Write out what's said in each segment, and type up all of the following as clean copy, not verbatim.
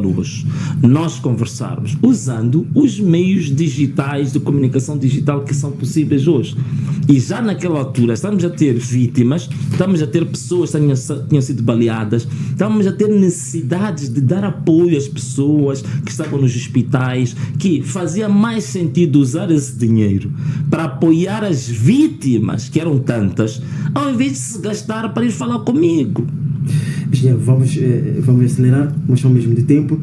hoje nós conversarmos usando os meios digitais de comunicação digital que são possíveis hoje. E já naquela altura estamos a ter vítimas, estamos a ter pessoas que tinham sido baleadas, estamos a ter necessidades de dar apoio às pessoas que estavam nos hospitais, que fazia mais sentido usar esse dinheiro para apoiar as vítimas, que eram tantas, ao invés de se gastar para ir falar comigo. Vamos acelerar, mas só ao mesmo de tempo.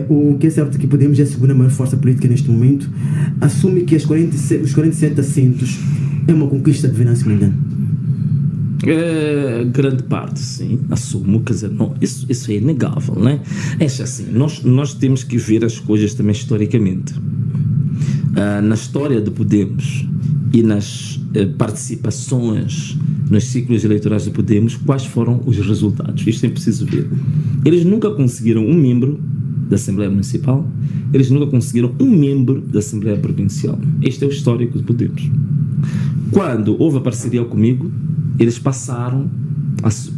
O que é certo é que Podemos é a segunda maior força política neste momento. Assume que os 47 assentos é uma conquista de Venâncio Mondlane? Grande parte, sim, assumo, quer dizer, não, isso é inegável, né? É assim, nós temos que ver as coisas também historicamente. Na história de Podemos e nas participações nos ciclos eleitorais de Podemos, quais foram os resultados? Isto é preciso ver. Eles nunca conseguiram um membro da Assembleia Municipal, eles nunca conseguiram um membro da Assembleia Provincial. Este é o histórico de Podemos. Quando houve a parceria comigo, eles passaram,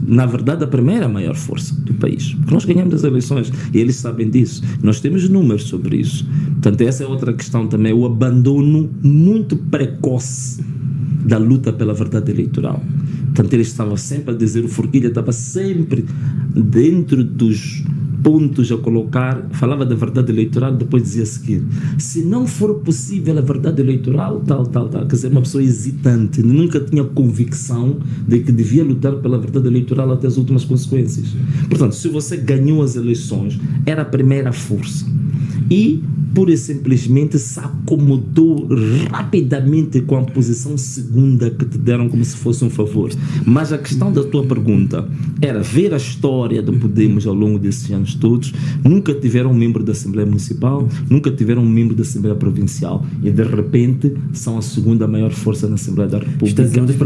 na verdade, a primeira maior força do país. Porque nós ganhamos as eleições e eles sabem disso. Nós temos números sobre isso. Portanto, essa é outra questão também, o abandono muito precoce da luta pela verdade eleitoral. Portanto, eles estavam sempre a dizer, o Forquilha estava sempre dentro dos pontos a colocar, falava da verdade eleitoral, depois dizia a seguir, se não for possível a verdade eleitoral, tal, quer dizer, uma pessoa hesitante, nunca tinha convicção de que devia lutar pela verdade eleitoral até as últimas consequências. Portanto, se você ganhou as eleições, era a primeira força. E, pura e simplesmente, se acomodou rapidamente com a posição segunda que te deram como se fosse um favor. Mas a questão da tua pergunta era ver a história do Podemos ao longo desses anos todos. Nunca tiveram um membro da Assembleia Municipal, nunca tiveram um membro da Assembleia Provincial. E, de repente, são a segunda maior força na Assembleia da República.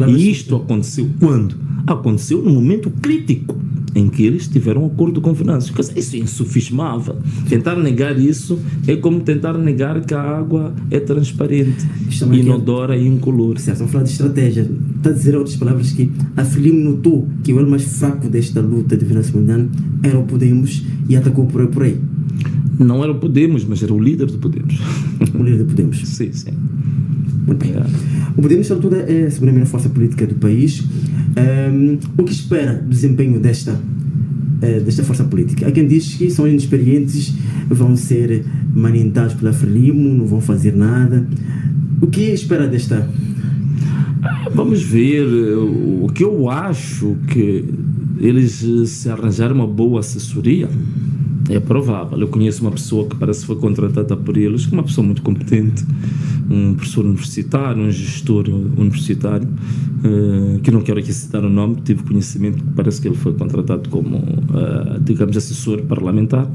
E isto aconteceu quando? Aconteceu no momento crítico em que eles tiveram um acordo com Venâncio. Isso é insufismável. Tentar negar isso é como tentar negar que a água é transparente, inodora e incolor. Certo, vamos falar de estratégia. Está a dizer outras palavras que a Frelimo notou que o elo mais fraco desta luta de Venâncio Mondlane era o Podemos e atacou por aí. Não era o Podemos, mas era o líder do Podemos. O líder do Podemos? Sim. Muito bem. O Podemos, nesta altura, é a segunda maior força política do país. O que espera do desempenho desta força política? Há quem diz que são inexperientes, vão ser manindados pela Frelimo, não vão fazer nada. O que espera desta? Vamos ver. O que eu acho que eles se arranjarem uma boa assessoria é provável. Eu conheço uma pessoa que parece que foi contratada por eles, que é uma pessoa muito competente, um professor universitário, um gestor universitário, que não quero aqui citar o nome, tive conhecimento que parece que ele foi contratado como, digamos, assessor parlamentar.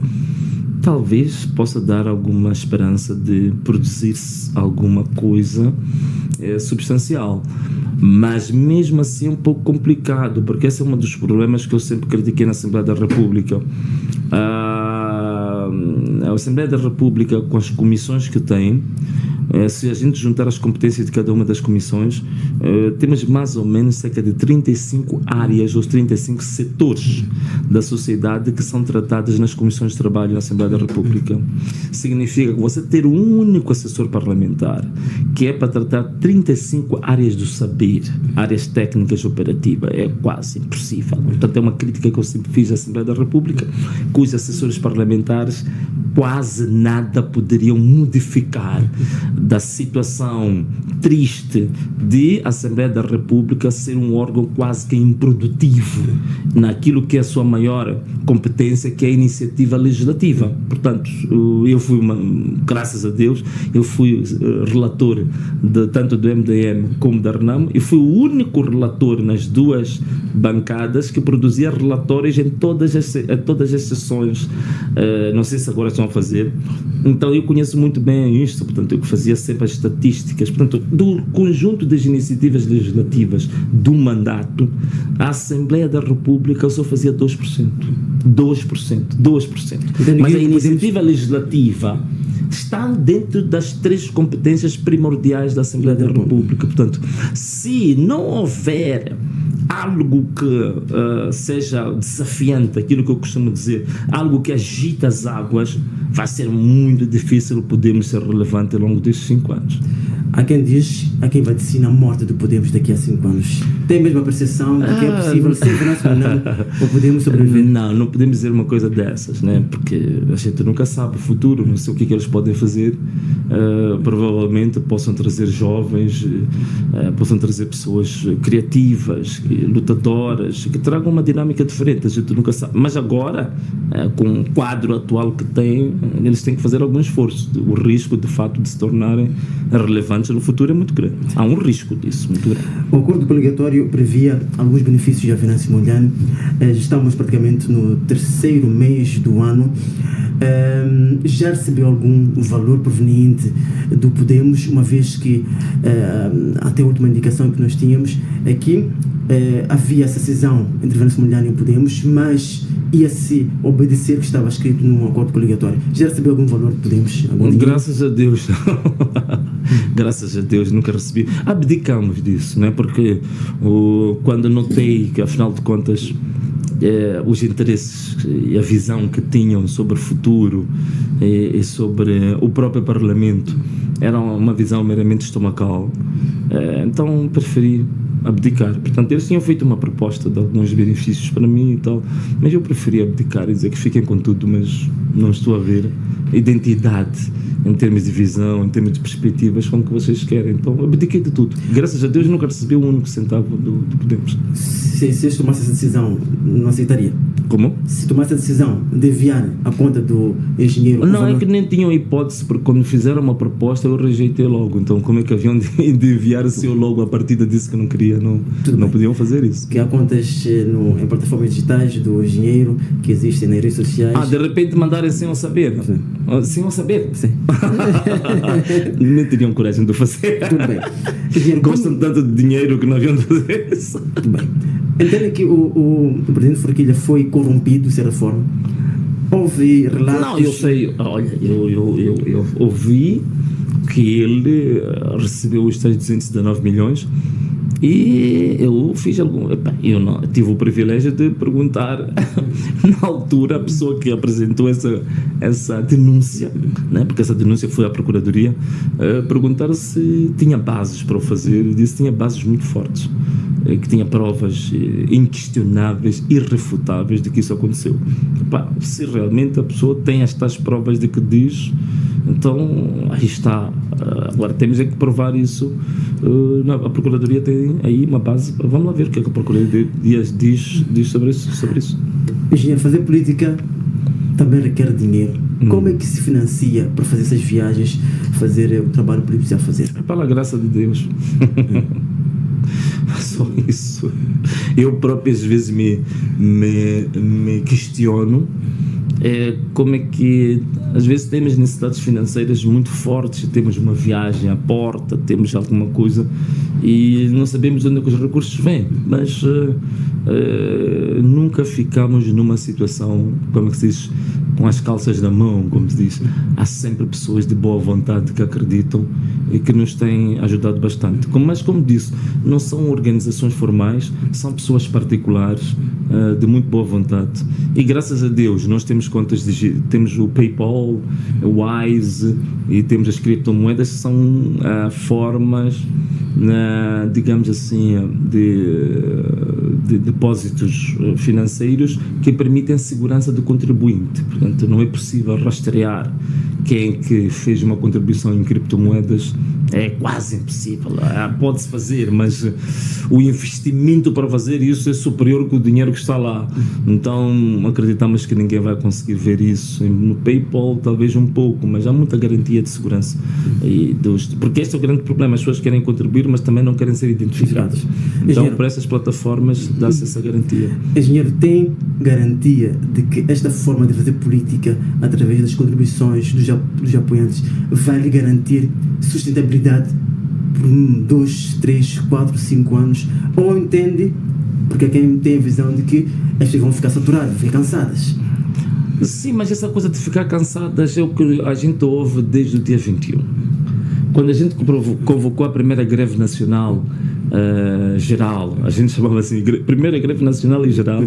Talvez possa dar alguma esperança de produzir alguma coisa substancial. Mas mesmo assim é um pouco complicado, porque esse é um dos problemas que eu sempre critiquei na Assembleia da República. A Assembleia da República, com as comissões que tem, se a gente juntar as competências de cada uma das comissões, temos mais ou menos cerca de 35 áreas ou 35 setores da sociedade que são tratadas nas comissões de trabalho na Assembleia da República. Significa que você ter um único assessor parlamentar que é para tratar 35 áreas do saber, áreas técnicas operativas, é quase impossível. Portanto, é uma crítica que eu sempre fiz à Assembleia da República, que os assessores parlamentares quase nada poderiam modificar da situação triste de a Assembleia da República ser um órgão quase que improdutivo naquilo que é a sua maior competência, que é a iniciativa legislativa. Portanto, eu fui, graças a Deus, eu fui relator tanto do MDM como da RENAMO e fui o único relator nas duas bancadas que produzia relatórios em todas as sessões. Não sei se agora estão a fazer. Então eu conheço muito bem isto, portanto eu fazia sempre as estatísticas, portanto do conjunto das iniciativas legislativas do mandato, a Assembleia da República só fazia 2%. Mas a iniciativa legislativa está dentro das 3 competências primordiais da Assembleia da República. Portanto, se não houver algo que seja desafiante, aquilo que eu costumo dizer, algo que agita as águas, vai ser muito difícil podermos ser relevantes ao longo destes 5 anos. Há quem diz, há quem vaticina a morte do Podemos daqui a 5 anos. Tem a mesma percepção de que é possível, sem Venâncio Mondlane, ou podemos sobreviver? Não podemos dizer uma coisa dessas, né? Porque a gente nunca sabe o futuro, não sei o que eles podem fazer. Provavelmente possam trazer jovens, possam trazer pessoas criativas, lutadoras, que tragam uma dinâmica diferente, a gente nunca sabe. Mas agora, com o quadro atual que tem, eles têm que fazer algum esforço. O risco, de facto, de se tornarem relevantes no futuro é muito grande. Há um risco disso, muito grande. O acordo coligatório previa alguns benefícios a Venâncio Mondlane. Já estamos praticamente no 3º mês do ano. Já recebeu algum valor proveniente do Podemos, uma vez que até a última indicação que nós tínhamos é que havia essa cisão entre Venâncio Mondlane e o Podemos, mas ia-se obedecer o que estava escrito no acordo coligatório. Já recebeu algum valor do Podemos? Graças a Deus. Graças a Deus nunca recebi. Abdicamos disso, né? Porque quando notei que, afinal de contas, os interesses e a visão que tinham sobre o futuro e sobre o próprio Parlamento era uma visão meramente estomacal, então preferi abdicar. Portanto, eles tinham feito uma proposta de alguns benefícios para mim e tal, mas eu preferi abdicar e dizer que fiquem com tudo, mas não estou a ver identidade em termos de visão, em termos de perspectivas, como que vocês querem. Então, abdiquei de tudo. Graças a Deus nunca recebi um único centavo do Podemos. Se eles tomassem essa decisão, não aceitaria? Como? Se tomasse a decisão de enviar a conta do engenheiro... Não, é que nem tinham hipótese, porque quando fizeram uma proposta eu rejeitei logo. Então, como é que haviam de enviar se eu logo, a partida disse que não queria? Não podiam fazer isso. Que há contas em plataformas digitais do engenheiro que existem nas redes sociais. De repente mandarem sem eu saber. Sim. Sem eu saber? Sim. Nem teriam coragem de fazer. Tudo bem. Engenheiro, gostam tanto de dinheiro que não haviam de fazer isso. Tudo bem. Entende que o presidente Forquilha foi corrompido de certa forma? Houve relatos... Não, eu sei. Olha, eu ouvi que ele recebeu os tais 219 milhões e eu fiz eu não tive o privilégio de perguntar na altura a pessoa que apresentou essa denúncia, né? Porque essa denúncia foi à Procuradoria, perguntar se tinha bases para o fazer. Ele disse que tinha bases muito fortes, que tinha provas inquestionáveis, irrefutáveis de que isso aconteceu. Se realmente a pessoa tem estas provas de que diz, então aí está. Agora temos é que provar isso. A Procuradoria tem aí uma base. Vamos lá ver o que é que a Procuradoria diz sobre isso. Engenheiro, fazer política também requer dinheiro. Como é que se financia para fazer essas viagens, fazer o trabalho político que precisa fazer? É pela graça de Deus. Só isso. Eu próprio às vezes me questiono como é que às vezes temos necessidades financeiras muito fortes, temos uma viagem à porta, temos alguma coisa e não sabemos onde é que os recursos vêm, mas nunca ficamos numa situação, como é que se diz, com as calças na mão, como se diz. Há sempre pessoas de boa vontade que acreditam e que nos têm ajudado bastante. Mas como disse, não são organizações formais, são pessoas particulares de muito boa vontade. E graças a Deus nós temos contas, temos o PayPal, o Wise e temos as criptomoedas, que são formas, digamos assim, de depósitos financeiros que permitem a segurança do contribuinte. Portanto, não é possível rastrear quem que fez uma contribuição em criptomoedas, é quase impossível. Pode-se fazer, mas o investimento para fazer isso é superior que o dinheiro que está lá. Então acreditamos que ninguém vai conseguir ver isso. No PayPal talvez um pouco, mas há muita garantia de segurança. Porque este é o grande problema, as pessoas querem contribuir, mas também não querem ser identificadas. Então engenheiro, para essas plataformas dá-se essa garantia. Engenheiro, tem garantia de que esta forma de fazer política através das contribuições dos apoiantes vai lhe garantir sustentabilidade por 2, 3, 4, 5 anos? Ou entende, porque quem tem a visão de que as pessoas vão ficar saturadas, vão ficar cansadas? Sim, mas essa coisa de ficar cansadas é o que a gente ouve desde o dia 21. Quando a gente convocou a primeira greve nacional geral, a gente chamava assim, primeira greve nacional e geral.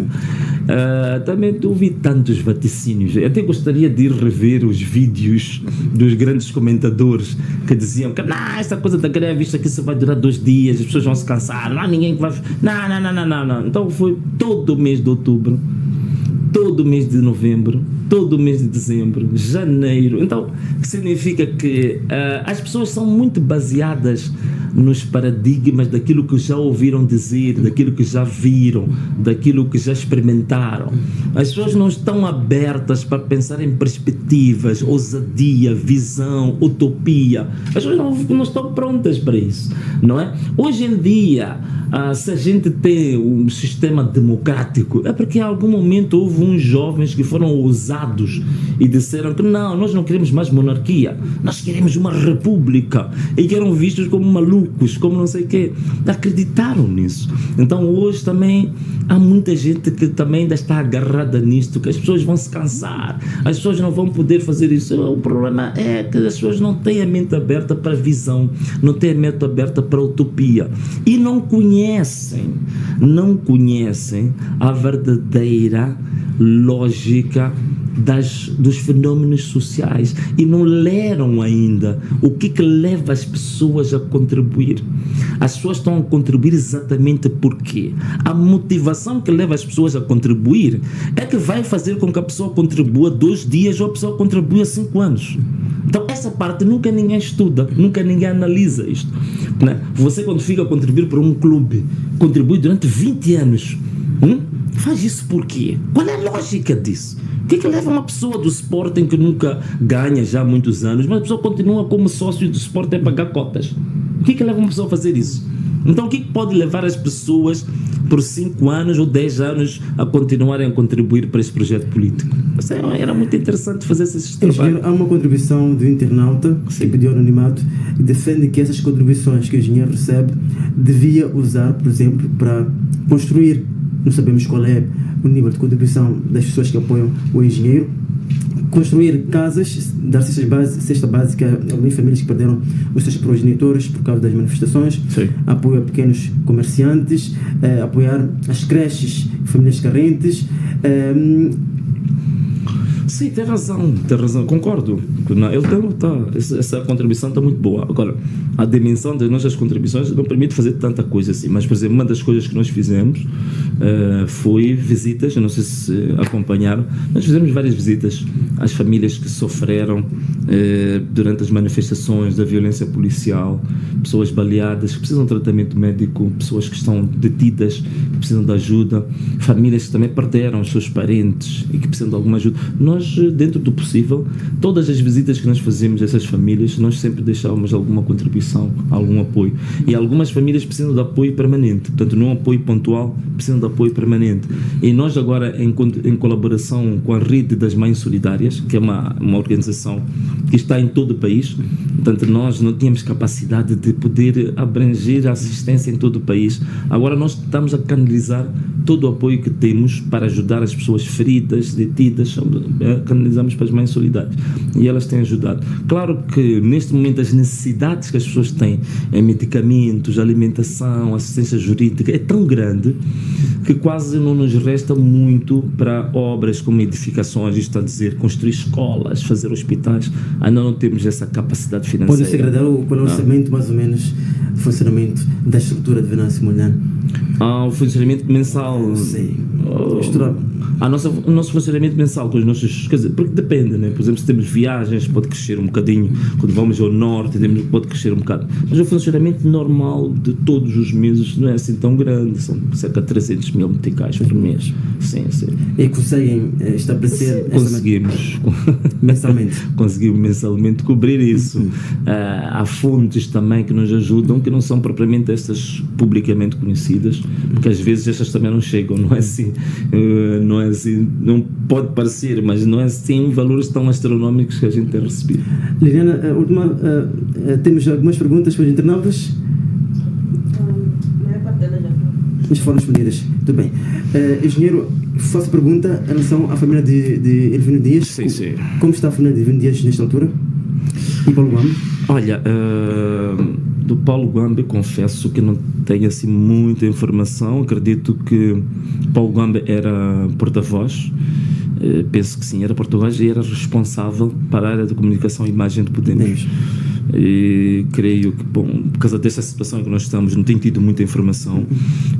Também ouvi tantos vaticínios. Eu até gostaria de ir rever os vídeos dos grandes comentadores que diziam que essa coisa da greve, isto aqui só vai durar 2 dias, as pessoas vão se cansar, não há ninguém que vai. Não. Então foi todo o mês de outubro, todo o mês de novembro, todo o mês de dezembro, janeiro. Então, que significa que as pessoas são muito baseadas nos paradigmas daquilo que já ouviram dizer, daquilo que já viram, daquilo que já experimentaram. As pessoas não estão abertas para pensar em perspectivas, ousadia, visão, utopia. As pessoas não estão prontas para isso, não é? Hoje em dia, se a gente tem um sistema democrático, é porque em algum momento houve uns jovens que foram ousados e disseram que não, nós não queremos mais monarquia, nós queremos uma república, e que eram vistos como malucos, como não sei o quê. Acreditaram nisso. Então hoje também há muita gente que também ainda está agarrada nisto, que as pessoas vão se cansar, as pessoas não vão poder fazer isso. O problema é que as pessoas não têm a mente aberta para a visão, não têm a mente aberta para a utopia, e não conhecem a verdadeira lógica dos fenômenos sociais, e não leram ainda o que leva as pessoas a contribuir. As pessoas estão a contribuir exatamente porque a motivação que leva as pessoas a contribuir é que vai fazer com que a pessoa contribua 2 dias ou a pessoa contribua 5 anos. Então essa parte nunca ninguém estuda, nunca ninguém analisa isto, né? Você, quando fica a contribuir para um clube, contribui durante 20 anos. Faz isso por quê? Qual é a lógica disso? O que leva uma pessoa do Sporting que nunca ganha já há muitos anos, mas a pessoa continua como sócio do Sporting a pagar cotas? O que leva uma pessoa a fazer isso? Então o que pode levar as pessoas por 5 anos ou 10 anos a continuarem a contribuir para esse projeto político? Era muito interessante fazer esse trabalho. Há uma contribuição do internauta que pediu anonimato e defende que essas contribuições que o engenheiro recebe devia usar, por exemplo, para construir. Não sabemos qual é o nível de contribuição das pessoas que apoiam o engenheiro. Construir casas, dar cesta básica a algumas famílias que perderam os seus progenitores por causa das manifestações. Sim. Apoio a pequenos comerciantes, apoiar as creches, famílias carentes. Sim, tem razão, concordo. Essa contribuição está muito boa. Agora, a dimensão das nossas contribuições não permite fazer tanta coisa assim, mas, por exemplo, uma das coisas que nós fizemos foi visitas, eu não sei se acompanharam, nós fizemos várias visitas às famílias que sofreram durante as manifestações da violência policial, pessoas baleadas que precisam de tratamento médico, pessoas que estão detidas, que precisam de ajuda, famílias que também perderam os seus parentes e que precisam de alguma ajuda. Nós, dentro do possível, todas as visitas que nós fazemos a essas famílias, nós sempre deixávamos alguma contribuição, algum apoio. E algumas famílias precisam de apoio permanente, portanto, não apoio pontual, precisam de apoio permanente. E nós agora, em colaboração com a Rede das Mães Solidárias, que é uma organização que está em todo o país, portanto, nós não tínhamos capacidade de poder abranger a assistência em todo o país. Agora nós estamos a canalizar todo o apoio que temos para ajudar as pessoas feridas, detidas, canalizamos para as Mães Solidárias, e elas têm ajudado. Claro que neste momento as necessidades que as pessoas têm em medicamentos, alimentação, assistência jurídica é tão grande que quase não nos resta muito para obras como edificações, isto a dizer, construir escolas, fazer hospitais. Ainda não temos essa capacidade financeira. Pode-se agradar o orçamento mais ou menos de funcionamento da estrutura de Venâncio Molhano? O funcionamento mensal. Sim. O nosso funcionamento mensal com os nossos, quer dizer, porque depende, né? Por exemplo, se temos viagens, pode crescer um bocadinho. Quando vamos ao norte, pode crescer um bocado. Mas o funcionamento normal de todos os meses não é assim tão grande, são cerca de 300 mil meticais por mês. Sim. E conseguem estabelecer? Conseguimos mensalmente? Conseguimos mensalmente cobrir isso. Há fontes também que nos ajudam, que não são propriamente estas publicamente conhecidas, porque às vezes estas também não chegam, não é assim, não pode parecer, mas não é assim valores tão astronómicos que a gente tem recebido. Liliana, temos algumas perguntas para os internautas? A maior parte delas já foram respondidas. Tudo bem. Engenheiro, faço pergunta em relação à família de Elvino Dias. Sim. Como está a família de Elvino Dias nesta altura? E para o Luame? Olha, Do Paulo Gwambe, confesso que não tenho assim muita informação. Acredito que Paulo Gwambe era porta-voz. Penso que sim, era porta-voz e era responsável para a área de comunicação e imagem de Podemos. E creio que, bom, por causa dessa situação em que nós estamos, não tenho tido muita informação,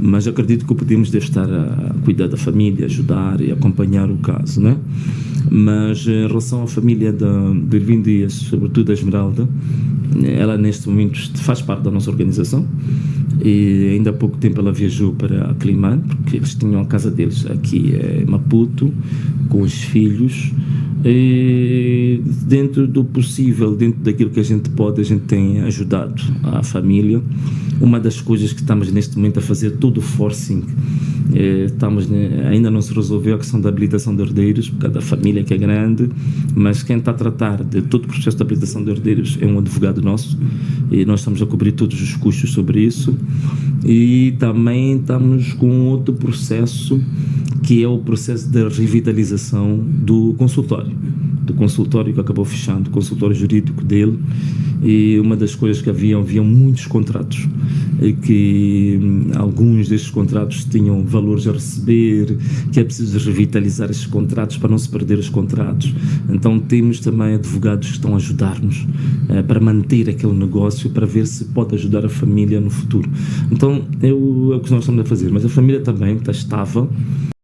mas acredito que o Podemos deve estar a cuidar da família, ajudar e acompanhar o caso, né? Mas em relação à família de Irving Dias, sobretudo da Esmeralda, ela neste momento faz parte da nossa organização e ainda há pouco tempo ela viajou para Climane, porque eles tinham a casa deles aqui em Maputo, com os filhos, e dentro do possível, dentro daquilo que a gente pode, a gente tem ajudado a família. Uma das coisas que estamos neste momento a fazer, todo o forcing, ainda não se resolveu a questão da habilitação de herdeiros, por causa da família que é grande, mas quem está a tratar de todo o processo de habilitação de herdeiros é um advogado nosso, e nós estamos a cobrir todos os custos sobre isso. E também estamos com outro processo, que é o processo da revitalização do consultório que acabou fechando, o consultório jurídico dele. E uma das coisas que haviam muitos contratos, e que alguns destes contratos tinham valores a receber, que é preciso revitalizar esses contratos para não se perder os contratos. Então temos também advogados que estão a ajudar-nos para manter aquele negócio, para ver se pode ajudar a família no futuro. Então é o que nós estamos a fazer, mas a família também está estável.